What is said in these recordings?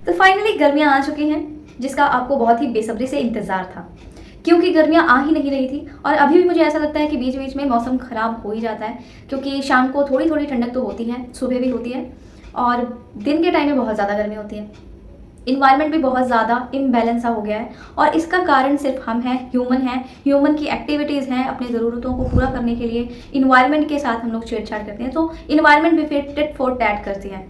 तो फाइनली गर्मियाँ आ चुकी हैं, जिसका आपको बहुत ही बेसब्री से इंतज़ार था, क्योंकि गर्मियाँ आ ही नहीं रही थी। और अभी भी मुझे ऐसा लगता है कि बीच बीच में मौसम ख़राब हो ही जाता है, क्योंकि शाम को थोड़ी थोड़ी ठंडक तो होती है, सुबह भी होती है, और दिन के टाइम में बहुत ज़्यादा गर्मी होती है। इन्वायरमेंट भी बहुत ज़्यादा इम्बैलेंस सा हो गया है, और इसका कारण सिर्फ हम हैं, ह्यूमन की एक्टिविटीज़ हैं। अपनी ज़रूरतों को पूरा करने के लिए इन्वायरमेंट के साथ हम लोग छेड़छाड़ करते हैं, तो इन्वायरमेंट भी फिर टिट फॉर टैट करती है।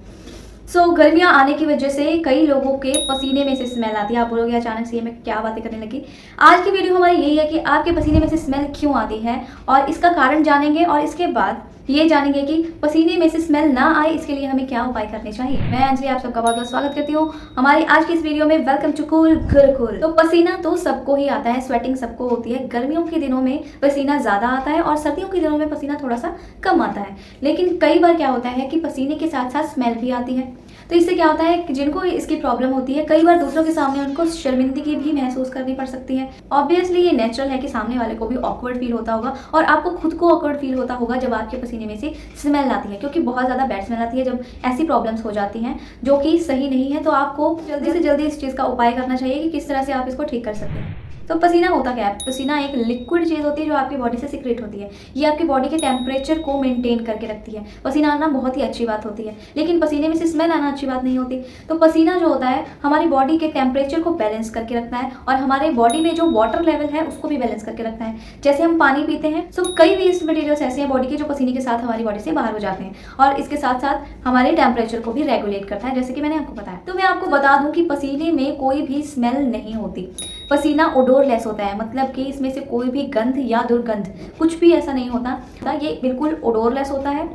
गर्मियाँ आने की वजह से कई लोगों के पसीने में से स्मेल आती है। आप बोलोगे अचानक से ये मैं क्या बातें करने लगी। आज की वीडियो हमारी यही है कि आपके पसीने में से स्मेल क्यों आती है और इसका कारण जानेंगे, और इसके बाद ये जानेंगे कि पसीने में से स्मेल ना आए इसके लिए हमें क्या उपाय करने चाहिए। मैं अंजलि आप सबका बहुत बहुत स्वागत करती हूँ हमारी आज की इस वीडियो में। Welcome to cool Gurukul. तो पसीना तो सबको ही आता है, स्वेटिंग सबको होती है। गर्मियों के दिनों में पसीना ज़्यादा आता है और सर्दियों के दिनों में पसीना थोड़ा सा कम आता है। लेकिन कई बार क्या होता है कि पसीने के साथ साथ स्मेल भी आती है। तो इससे क्या होता है कि जिनको इसकी प्रॉब्लम होती है, कई बार दूसरों के सामने उनको शर्मिंदगी भी महसूस करनी पड़ सकती है। ऑब्वियसली ये नेचुरल है कि सामने वाले को भी ऑकवर्ड फील होता होगा, और आपको खुद को ऑकवर्ड फील होता होगा जब आपके पसीने में से स्मेल आती है, क्योंकि बहुत ज़्यादा बैड स्मेल आती है जब ऐसी प्रॉब्लम्स हो जाती हैं जो कि सही नहीं है। तो आपको जल्दी से जल्दी इस चीज़ का उपाय करना चाहिए कि किस तरह से आप इसको ठीक कर सकते हैं। तो पसीना होता क्या है? पसीना एक लिक्विड चीज़ होती है जो आपकी बॉडी से सीक्रेट होती है। ये आपकी बॉडी के टेम्परेचर को मेंटेन करके रखती है। पसीना आना बहुत ही अच्छी बात होती है, लेकिन पसीने में से स्मेल आना अच्छी बात नहीं होती। तो पसीना जो होता है हमारी बॉडी के टेम्परेचर को बैलेंस करके रखता है, और हमारे बॉडी में जो वाटर लेवल है उसको भी बैलेंस करके रखता है। जैसे हम पानी पीते हैं, सो कई वेस्ट मटेरियल्स ऐसे हैं बॉडी के जो पसीने के साथ हमारी बॉडी से बाहर हो जाते हैं, और इसके साथ साथ हमारे टेम्परेचर को भी रेगुलेट करता है, जैसे कि मैंने आपको बताया। तो मैं आपको बता दूं कि पसीने में कोई भी स्मेल नहीं होती। पसीना ओडोरलेस होता है, मतलब कि इसमें से कोई भी गंध या दुर्गंध कुछ भी ऐसा नहीं होता। ये बिल्कुल ओडोरलेस होता है।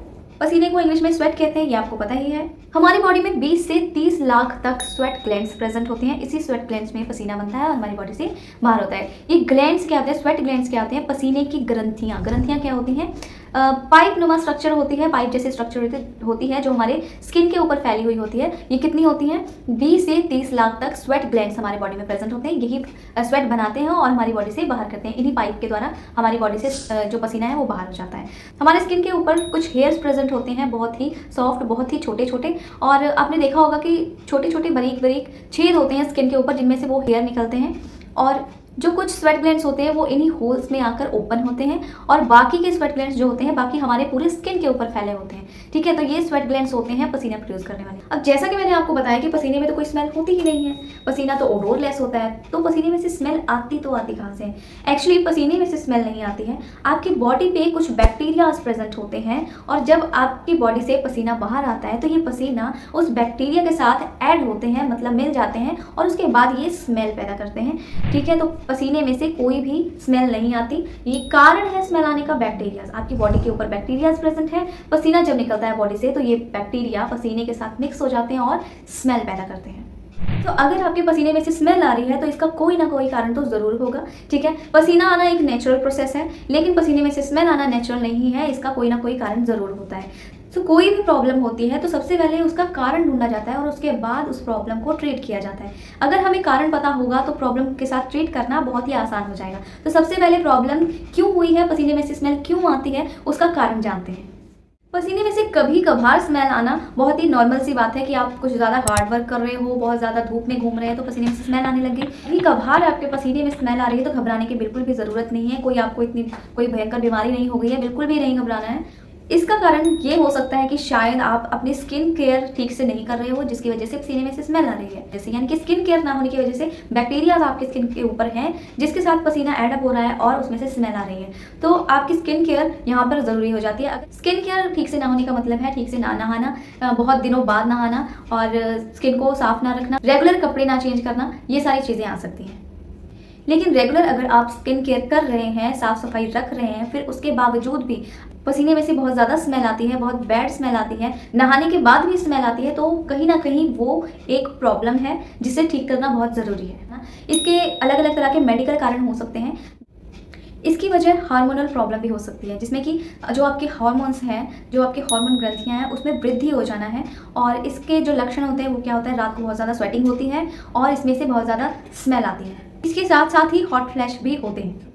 पसीने को इंग्लिश में स्वेट कहते हैं, ये आपको पता ही है। हमारी बॉडी में 20 से 30 लाख तक स्वेट ग्लैंड्स प्रेजेंट होते हैं। इसी स्वेट ग्लैंड्स में पसीना बनता है और हमारी बॉडी से बाहर होता है। ये ग्लैंड्स क्या होते हैं, स्वेट ग्लैंड्स क्या होते हैं? पसीने की ग्रंथियाँ। ग्रंथियाँ क्या होती हैं? पाइप नुमा स्ट्रक्चर होती है, पाइप जैसे स्ट्रक्चर होती है जो हमारे स्किन के ऊपर फैली हुई होती है। ये कितनी होती हैं? 20 से 30 लाख तक स्वेट ग्लैंड्स हमारी बॉडी में प्रेजेंट होते हैं। यही स्वेट बनाते हैं और हमारी बॉडी से बाहर करते हैं। इन्हीं पाइप के द्वारा हमारी बॉडी से जो पसीना है वो बाहर हो जाता है। हमारे स्किन के ऊपर कुछ हेयर्स प्रेजेंट होते हैं, बहुत ही सॉफ्ट, बहुत ही छोटे छोटे, और आपने देखा होगा कि छोटे छोटे बारीक बारीक छेद होते हैं स्किन के ऊपर, जिनमें से वो हेयर निकलते हैं। और जो कुछ स्वेट ग्लैंड्स होते हैं वो इन्हीं होल्स में आकर ओपन होते हैं, और बाकी के स्वेट ग्लैंड्स जो होते हैं बाकी हमारे पूरे स्किन के ऊपर फैले होते हैं। ठीक है, तो ये स्वेट ग्लैंड्स होते हैं पसीना प्रोड्यूस करने वाले। अब जैसा कि मैंने आपको बताया कि पसीने में तो कोई स्मेल होती ही नहीं है, पसीना तो ओडोरलेस होता है, तो पसीने में से स्मेल आती तो आती कहाँ से है? एक्चुअली पसीने में से स्मेल नहीं आती है, आपकी बॉडी पे कुछ बैक्टीरियाज प्रेजेंट होते हैं, और जब आपकी बॉडी से पसीना बाहर आता है तो ये पसीना उस बैक्टीरिया के साथ ऐड होते हैं, मतलब मिल जाते हैं, और उसके बाद ये स्मेल पैदा करते हैं। ठीक है, तो पसीने में से कोई भी स्मेल नहीं आती। ये कारण है स्मेल आने का बैक्टीरियाज। आपकी बॉडी के ऊपर बैक्टीरियाज प्रेजेंट है। पसीना जब निकलता है बॉडी से तो ये बैक्टीरिया पसीने के साथ मिक्स हो जाते हैं और स्मेल पैदा करते हैं। तो अगर आपके पसीने में से स्मेल आ रही है तो इसका कोई ना कोई कारण तो ज़रूर होगा। ठीक है, पसीना आना एक नेचुरल प्रोसेस है, लेकिन पसीने में से स्मेल आना नेचुरल नहीं है, इसका कोई ना कोई कारण ज़रूर होता है। तो कोई भी प्रॉब्लम होती है तो सबसे पहले उसका कारण ढूंढा जाता है, और उसके बाद उस प्रॉब्लम को ट्रीट किया जाता है। अगर हमें कारण पता होगा तो प्रॉब्लम के साथ ट्रीट करना बहुत ही आसान हो जाएगा। तो सबसे पहले प्रॉब्लम क्यों हुई है, पसीने में से स्मेल क्यों आती है, उसका कारण जानते हैं। पसीने में से कभी कभार स्मेल आना बहुत ही नॉर्मल सी बात है कि आप कुछ ज़्यादा हार्ड वर्क कर रहे हो, बहुत ज़्यादा धूप में घूम रहे हैं तो पसीने में से स्मेल आने लगी। कभी कभार आपके पसीने में स्मेल आ रही है तो घबराने की बिल्कुल भी ज़रूरत नहीं है। कोई आपको इतनी कोई भयंकर बीमारी नहीं हो गई है, बिल्कुल भी नहीं घबराना है। इसका कारण ये हो सकता है कि शायद आप अपनी स्किन केयर ठीक से नहीं कर रहे हो, जिसकी वजह से पसीने में से स्मेल आ रही है। जैसे यानी कि स्किन केयर ना होने की वजह से बैक्टीरियाज आपके स्किन के ऊपर हैं, जिसके साथ पसीना एडअप हो रहा है और उसमें से स्मेल आ रही है। तो आपकी स्किन केयर यहाँ पर ज़रूरी हो जाती है। स्किन केयर ठीक से ना होने का मतलब है ठीक से ना नहाना, बहुत दिनों बाद नहाना, और स्किन को साफ ना रखना, रेगुलर कपड़े ना चेंज करना, ये सारी चीज़ें आ सकती हैं। लेकिन रेगुलर अगर आप स्किन केयर कर रहे हैं, साफ सफाई रख रहे हैं, फिर उसके बावजूद भी पसीने में से बहुत ज़्यादा स्मेल आती है, बहुत बैड स्मेल आती है, नहाने के बाद भी स्मेल आती है, तो कहीं ना कहीं वो एक प्रॉब्लम है जिसे ठीक करना बहुत ज़रूरी है ना। इसके अलग अलग तरह के मेडिकल कारण हो सकते हैं। इसकी वजह हार्मोनल प्रॉब्लम भी हो सकती है, जिसमें कि जो आपके हार्मोन्स हैं, जो आपके हार्मोन ग्रंथियाँ हैं, उसमें वृद्धि हो जाना है। और इसके जो लक्षण होते हैं वो क्या होता है? रात को बहुत ज़्यादा स्वेटिंग होती है और इसमें से बहुत ज़्यादा स्मेल आती है। इसके साथ साथ ही हॉट फ्लैश भी होते हैं।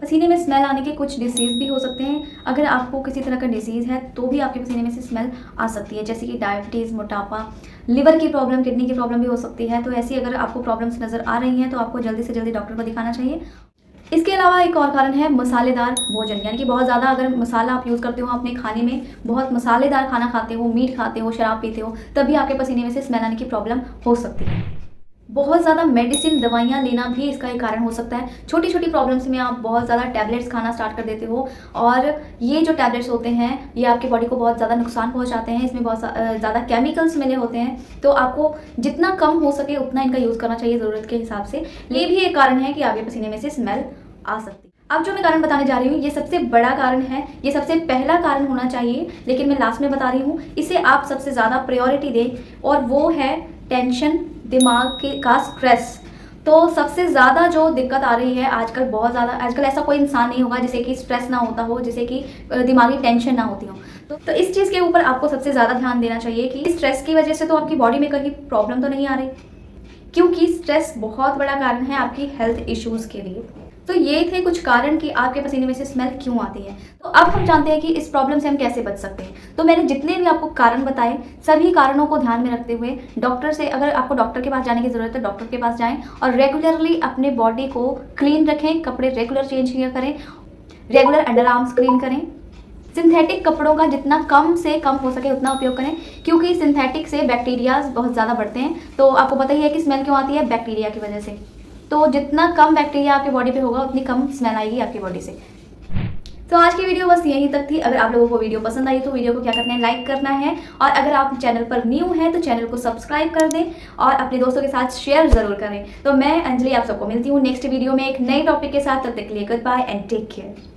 पसीने में स्मेल आने के कुछ डिसीज़ भी हो सकते हैं। अगर आपको किसी तरह का डिसीज़ है तो भी आपके पसीने में से स्मेल आ सकती है, जैसे कि डायबिटीज़, मोटापा, लिवर की प्रॉब्लम, किडनी की प्रॉब्लम भी हो सकती है। तो ऐसी अगर आपको प्रॉब्लम्स नज़र आ रही हैं तो आपको जल्दी से जल्दी डॉक्टर को दिखाना चाहिए। इसके अलावा एक और कारण है मसालेदार भोजन, यानी कि बहुत ज़्यादा अगर मसाला आप यूज़ करते हो अपने खाने में, बहुत मसालेदार खाना खाते हो, मीट खाते हो, शराब पीते हो, तभी आपके पसीने में से स्मेल आने की प्रॉब्लम हो सकती है। बहुत ज़्यादा मेडिसिन, दवाइयाँ लेना भी इसका एक कारण हो सकता है। छोटी-छोटी प्रॉब्लम्स में आप बहुत ज़्यादा टैबलेट्स खाना स्टार्ट कर देते हो और ये जो टैबलेट्स होते हैं, ये आपकी बॉडी को बहुत ज़्यादा नुकसान पहुँचाते हैं। इसमें बहुत ज़्यादा केमिकल्स मिले होते हैं, तो आपको जितना कम हो सके उतना इनका यूज़ करना चाहिए ज़रूरत के हिसाब से। ये भी एक कारण है कि आपके पसीने में से स्मेल आ सकती है। अब जो मैं कारण बताने जा रही हूँ, ये सबसे बड़ा कारण है, ये सबसे पहला कारण होना चाहिए, लेकिन मैं लास्ट में बता रही हूँ। इसे आप सबसे ज़्यादा प्रायोरिटी दें और वो है टेंशन, दिमाग का स्ट्रेस। तो सबसे ज़्यादा जो दिक्कत आ रही है आजकल, बहुत ज़्यादा आजकल ऐसा कोई इंसान नहीं होगा जिसे कि स्ट्रेस ना होता हो, जिसे कि दिमागी टेंशन ना होती हो। तो इस चीज़ के ऊपर आपको सबसे ज़्यादा ध्यान देना चाहिए कि स्ट्रेस की वजह से तो आपकी बॉडी में कहीं प्रॉब्लम तो नहीं आ रही, क्योंकि स्ट्रेस बहुत बड़ा कारण है आपकी हेल्थ इश्यूज़ के लिए। तो ये थे कुछ कारण कि आपके पसीने में से स्मेल क्यों आती है। तो अब हम जानते हैं कि इस प्रॉब्लम से हम कैसे बच सकते हैं। तो मैंने जितने भी आपको कारण बताए, सभी कारणों को ध्यान में रखते हुए डॉक्टर से, अगर आपको डॉक्टर के पास जाने की ज़रूरत है, डॉक्टर के पास जाएँ और रेगुलरली अपने बॉडी को क्लीन रखें, कपड़े रेगुलर चेंज किया करें, रेगुलर अंडर आर्म्स क्लीन करें। सिंथेटिक कपड़ों का जितना कम से कम हो सके उतना उपयोग करें, क्योंकि सिंथेटिक से बैक्टीरियाज बहुत ज़्यादा बढ़ते हैं। तो आपको पता ही है कि स्मेल क्यों आती है, बैक्टीरिया की वजह से। तो जितना कम बैक्टीरिया आपकी बॉडी पे होगा उतनी कम स्मेल आएगी आपकी बॉडी से। तो आज की वीडियो बस यहीं तक थी। अगर आप लोगों को वीडियो पसंद आई तो वीडियो को क्या करना है, लाइक करना है, और अगर आप चैनल पर न्यू हैं तो चैनल को सब्सक्राइब कर दें और अपने दोस्तों के साथ शेयर ज़रूर करें। तो मैं अंजलि आप सबको मिलती हूँ नेक्स्ट वीडियो में एक नए टॉपिक के साथ। तब तक के लिए goodbye and take care.